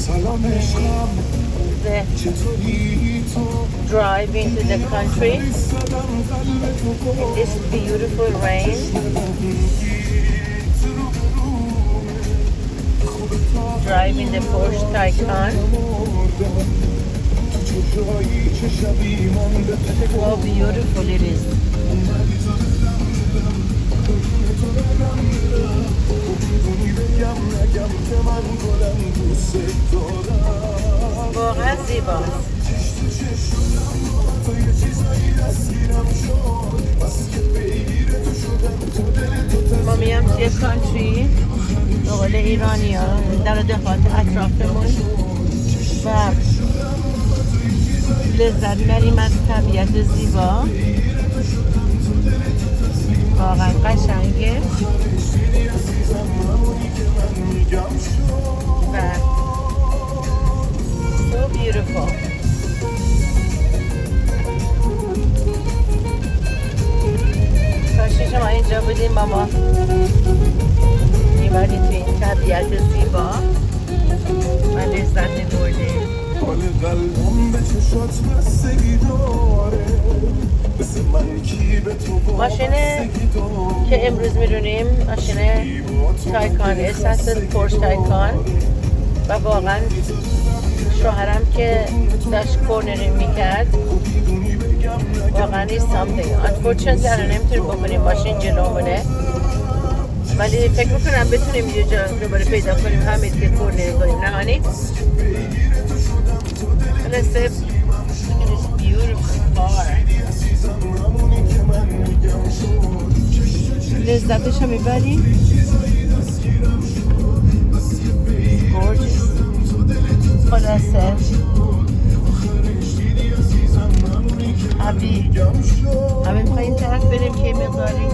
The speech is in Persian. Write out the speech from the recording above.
The drive into the country in this beautiful rain. Driving the Porsche Taycan. Look how beautiful it is. واقعا زیباست. ما میام توی کانتری به قول ایرانی ها در دهات اطرافمون و لذت بریم از طبیعت زیبا. واقعا قشنگه و so beautiful. کاشی شما اینجا بودیم ماما میبردیم توی این طبیعت زیبا و لذت بردیم. ماشینه که امروز میرونیم ماشین تایکان اس هست، پورش تایکان و واقعا شوهرم که داشت کورنری میکرد واقعا is something. unfortunately الان نمیتونیم بکنیم ماشین جلومونه ولی فکر میکنم بتونیم یه جا دوباره پیدا کنیم همین که کورنری کنیم. نه هانی؟ Let's see. Look at this beautiful car. لذتش رو میبری؟ Gorgeous. خلاصه همین میخوایی این طرف بریم که مقداری